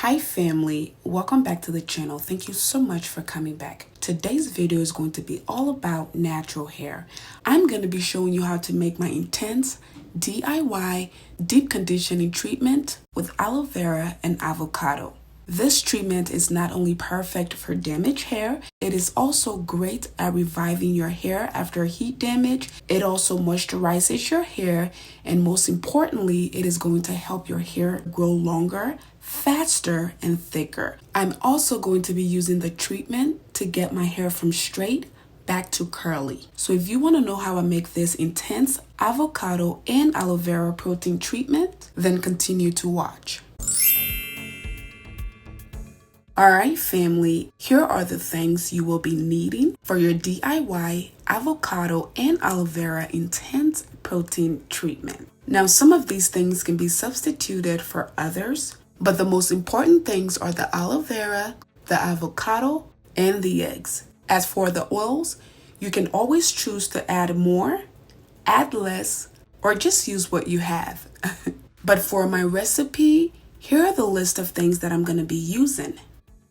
Hi family, welcome back to the channel. Thank you so much for coming back. Today's video is going to be all about natural hair. I'm going to be showing you how to make my intense DIY deep conditioning treatment with aloe vera and avocado. This treatment is not only perfect for damaged hair, it is also great at reviving your hair after heat damage. It also moisturizes your hair, and most importantly, it is going to help your hair grow longer, faster, and thicker. I'm also going to be using the treatment to get my hair from straight back to curly. So if you want to know how I make this intense avocado and aloe vera protein treatment, then continue to watch. Alright family, here are the things you will be needing for your DIY avocado and aloe vera intense protein treatment. Now some of these things can be substituted for others, but the most important things are the aloe vera, the avocado, and the eggs. As for the oils, you can always choose to add more, add less, or just use what you have. But for my recipe, here are the list of things that I'm going to be using.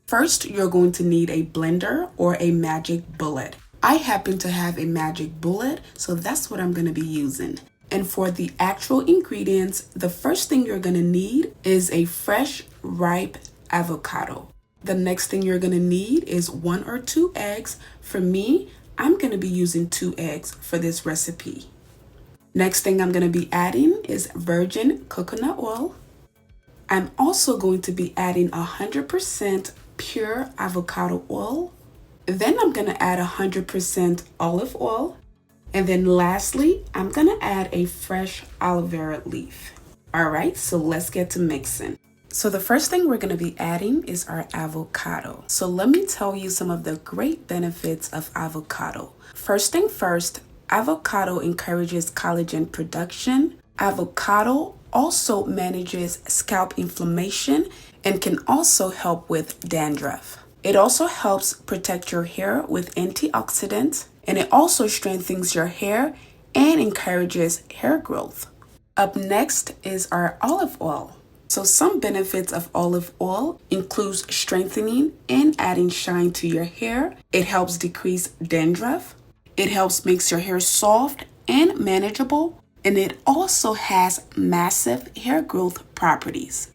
First, you're going to need a blender or a magic bullet. I happen to have a magic bullet, so that's what I'm going to be using. And for the actual ingredients, the first thing you're going to need is a fresh, ripe avocado. The next thing you're going to need is 1 or 2 eggs. For me, I'm going to be using 2 eggs for this recipe. Next thing I'm going to be adding is virgin coconut oil. I'm also going to be adding 100% pure avocado oil. Then I'm going to add 100% olive oil. And then lastly, I'm going to add a fresh aloe vera leaf. All right, so let's get to mixing. So the first thing we're going to be adding is our avocado. So let me tell you some of the great benefits of avocado. First thing first, avocado encourages collagen production. Avocado also manages scalp inflammation and can also help with dandruff. It also helps protect your hair with antioxidants, and it also strengthens your hair and encourages hair growth. Up next is our olive oil. So some benefits of olive oil includes strengthening and adding shine to your hair. It helps decrease dandruff. It helps make your hair soft and manageable. And it also has massive hair growth properties.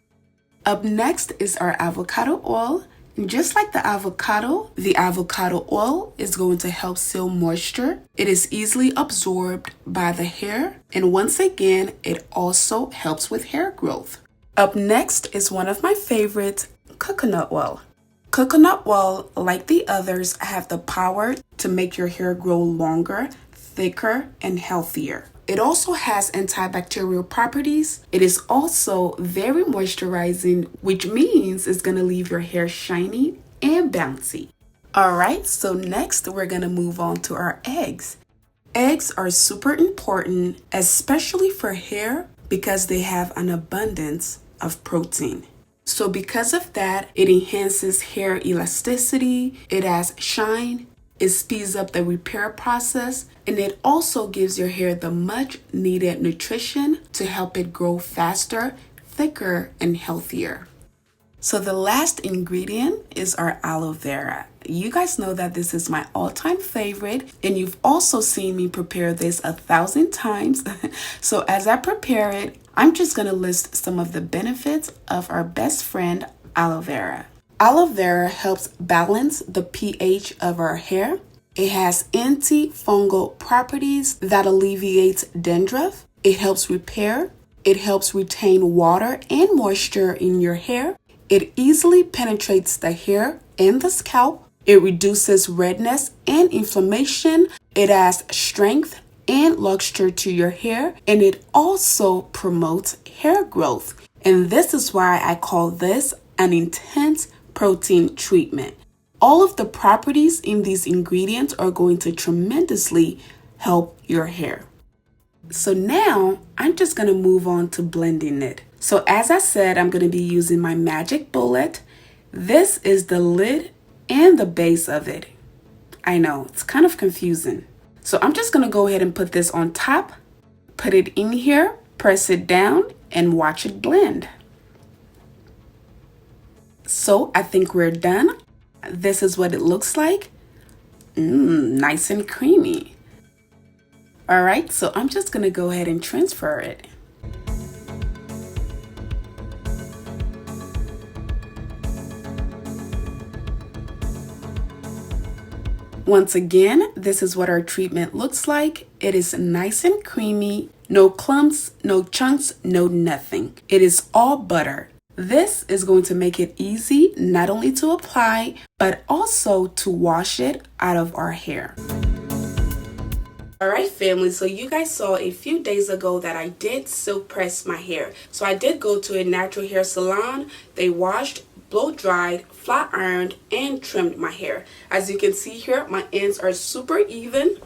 Up next is our avocado oil. And just like the avocado oil is going to help seal moisture. It is easily absorbed by the hair. And once again, it also helps with hair growth. Up next is one of my favorites, coconut oil. Coconut oil, like the others, have the power to make your hair grow longer, thicker, and healthier. It also has antibacterial properties. It is also very moisturizing, which means it's going to leave your hair shiny and bouncy. All right, so next we're going to move on to our eggs. Eggs are super important, especially for hair, because they have an abundance of protein. So because of that, it enhances hair elasticity, it has shine, it speeds up the repair process, and it also gives your hair the much needed nutrition to help it grow faster, thicker, and healthier. So the last ingredient is our aloe vera. You guys know that this is my all-time favorite, and you've also seen me prepare this 1,000 times. So as I prepare it, I'm just going to list some of the benefits of our best friend, aloe vera. Aloe vera helps balance the pH of our hair. It has antifungal properties that alleviates dandruff. It helps repair. It helps retain water and moisture in your hair. It easily penetrates the hair and the scalp. It reduces redness and inflammation. It adds strength and luster to your hair, and it also promotes hair growth. And this is why I call this an intense protein treatment. All of the properties in these ingredients are going to tremendously help your hair. So now I'm just going to move on to blending it. So as I said, I'm going to be using my magic bullet. This is the lid and the base of it. I know, it's kind of confusing. So I'm just going to go ahead and put this on top, put it in here, press it down, and watch it blend. So I think we're done. This is what it looks like. Nice and creamy. All right, so I'm just gonna go ahead and transfer it. Once again, this is what our treatment looks like. It is nice and creamy, no clumps, no chunks, no nothing. It is all butter. This is going to make it easy not only to apply, but also to wash it out of our hair. Alright family, so you guys saw a few days ago that I did silk press my hair. So I did go to a natural hair salon. They washed, blow dried, flat ironed, and trimmed my hair. As you can see here, my ends are super even.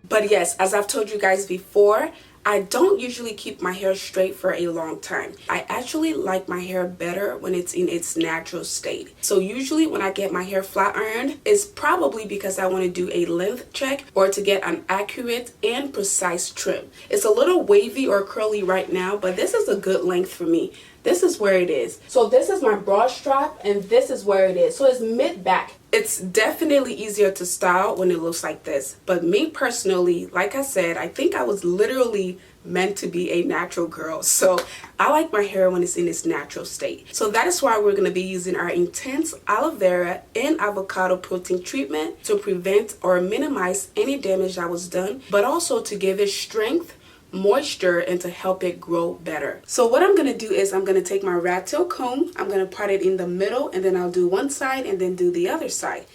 But yes, as I've told you guys before, I don't usually keep my hair straight for a long time. I actually like my hair better when it's in its natural state. So usually when I get my hair flat ironed, it's probably because I want to do a length check or to get an accurate and precise trim. It's a little wavy or curly right now, but this is a good length for me. This is where it is. So this is my broad strap and this is where it is. So it's mid-back. It's definitely easier to style when it looks like this. But me personally, like I said, I think I was literally meant to be a natural girl. So I like my hair when it's in its natural state. So that is why we're going to be using our intense aloe vera and avocado protein treatment to prevent or minimize any damage that was done, but also to give it strength, moisture, and to help it grow better. So what I'm going to do is I'm going to take my rat tail comb, I'm going to part it in the middle, and then I'll do one side and then do the other side.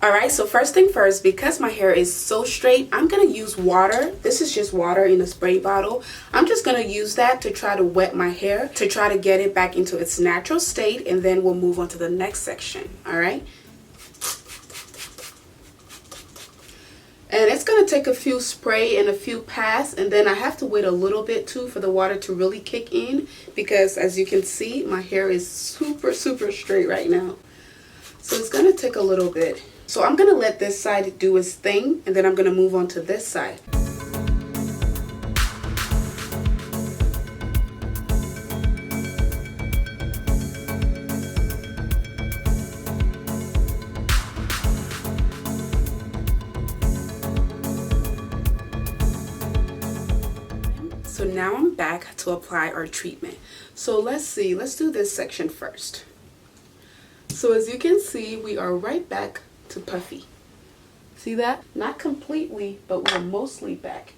Alright, so first thing first, because my hair is so straight, I'm going to use water. This is just water in a spray bottle. I'm just going to use that to try to wet my hair, to try to get it back into its natural state, and then we'll move on to the next section. Alright? And it's going to take a few spray and a few pass, and then I have to wait a little bit too for the water to really kick in, because as you can see, my hair is super straight right now. So it's going to take a little bit. So I'm going to let this side do its thing, and then I'm going to move on to this side. So now I'm back to apply our treatment. So let's do this section first. So as you can see, we are right back to puffy. See that? Not completely, but we're mostly back.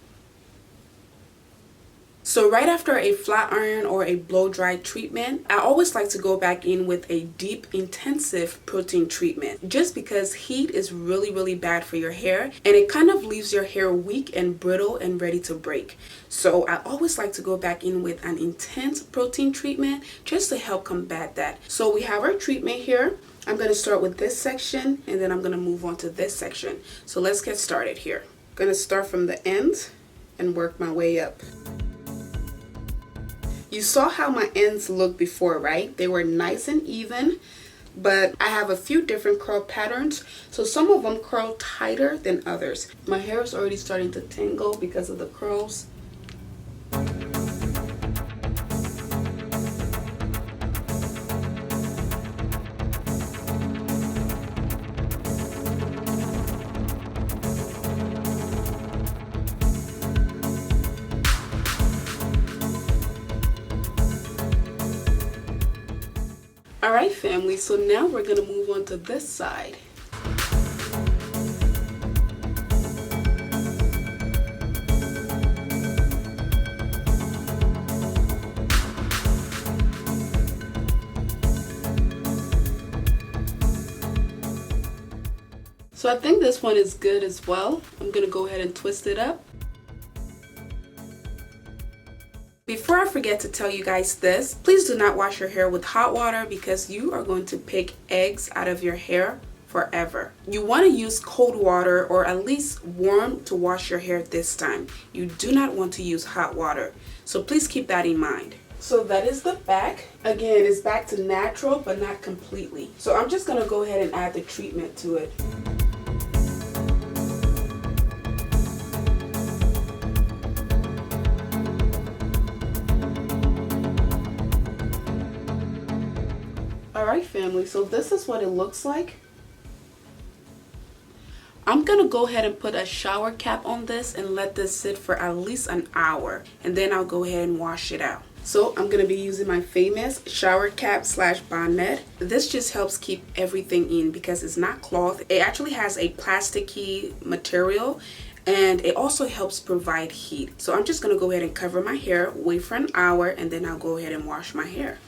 So right after a flat iron or a blow dry treatment, I always like to go back in with a deep intensive protein treatment, just because heat is really bad for your hair, and it kind of leaves your hair weak and brittle and ready to break. So I always like to go back in with an intense protein treatment just to help combat that. So we have our treatment here. I'm going to start with this section, and then I'm going to move on to this section. So let's get started here. I'm going to start from the end and work my way up. You saw how my ends looked before, right? They were nice and even, but I have a few different curl patterns. So some of them curl tighter than others. My hair is already starting to tangle because of the curls. Alright family, so now we're going to move on to this side. So I think this one is good as well. I'm going to go ahead and twist it up. Before I forget to tell you guys this, please do not wash your hair with hot water, because you are going to pick eggs out of your hair forever. You want to use cold water or at least warm to wash your hair this time. You do not want to use hot water. So please keep that in mind. So that is the back. Again, it's back to natural, but not completely. So I'm just going to go ahead and add the treatment to it. Alright family, so this is what it looks like. I'm gonna go ahead and put a shower cap on this and let this sit for at least an hour, and then I'll go ahead and wash it out. So I'm gonna be using my famous shower cap slash bonnet. This just helps keep everything in because it's not cloth. It actually has a plasticky material, and it also helps provide heat. So I'm just gonna go ahead and cover my hair, wait for an hour, and then I'll go ahead and wash my hair.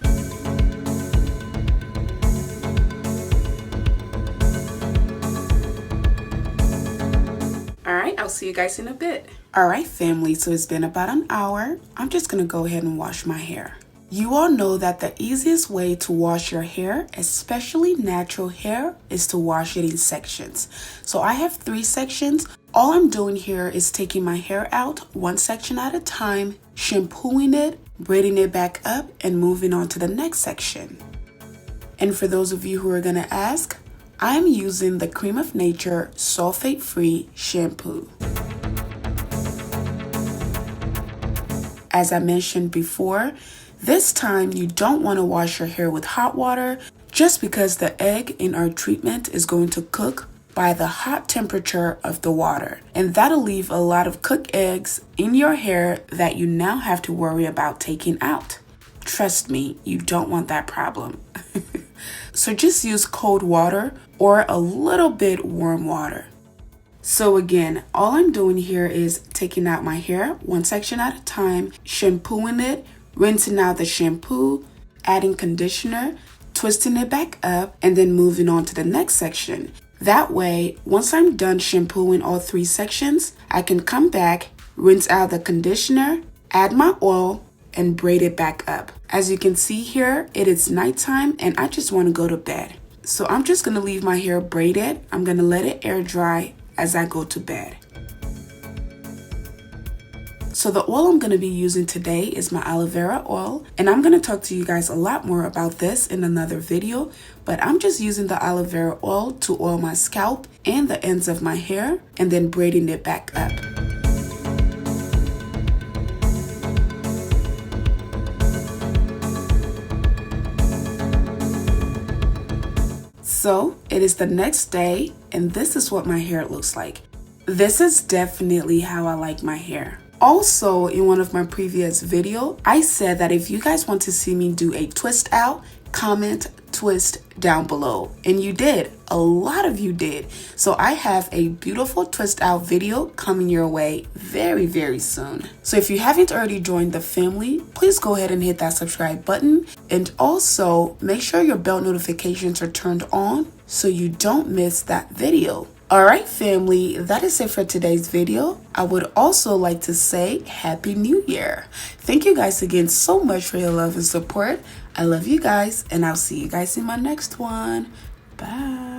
Alright, I'll see you guys in a bit. Alright family, so it's been about an hour. I'm just gonna go ahead and wash my hair. You all know that the easiest way to wash your hair, especially natural hair, is to wash it in sections. So I have 3 sections. All I'm doing here is taking my hair out one section at a time, shampooing it, braiding it back up, and moving on to the next section. And for those of you who are gonna ask, I'm using the Cream of Nature sulfate-free shampoo. As I mentioned before, this time you don't want to wash your hair with hot water just because the egg in our treatment is going to cook by the hot temperature of the water. And that'll leave a lot of cooked eggs in your hair that you now have to worry about taking out. Trust me, you don't want that problem. So just use cold water or a little bit warm water. So again, all I'm doing here is taking out my hair one section at a time, shampooing it, rinsing out the shampoo, adding conditioner, twisting it back up, and then moving on to the next section. That way, once I'm done shampooing all 3 sections, I can come back, rinse out the conditioner, add my oil, and braid it back up. As you can see here, it is nighttime and I just want to go to bed. So I'm just going to leave my hair braided. I'm going to let it air dry as I go to bed. So the oil I'm going to be using today is my aloe vera oil, and I'm going to talk to you guys a lot more about this in another video, but I'm just using the aloe vera oil to oil my scalp and the ends of my hair and then braiding it back up. So it is the next day and this is what my hair looks like. This is definitely how I like my hair. Also, in one of my previous videos, I said that if you guys want to see me do a twist out, comment twist down below. And you did. A lot of you did. So I have a beautiful twist out video coming your way very, very soon. So if you haven't already joined the family, please go ahead and hit that subscribe button. And also make sure your bell notifications are turned on so you don't miss that video. Alright family, that is it for today's video. I would also like to say Happy New Year. Thank you guys again so much for your love and support. I love you guys and I'll see you guys in my next one. Bye.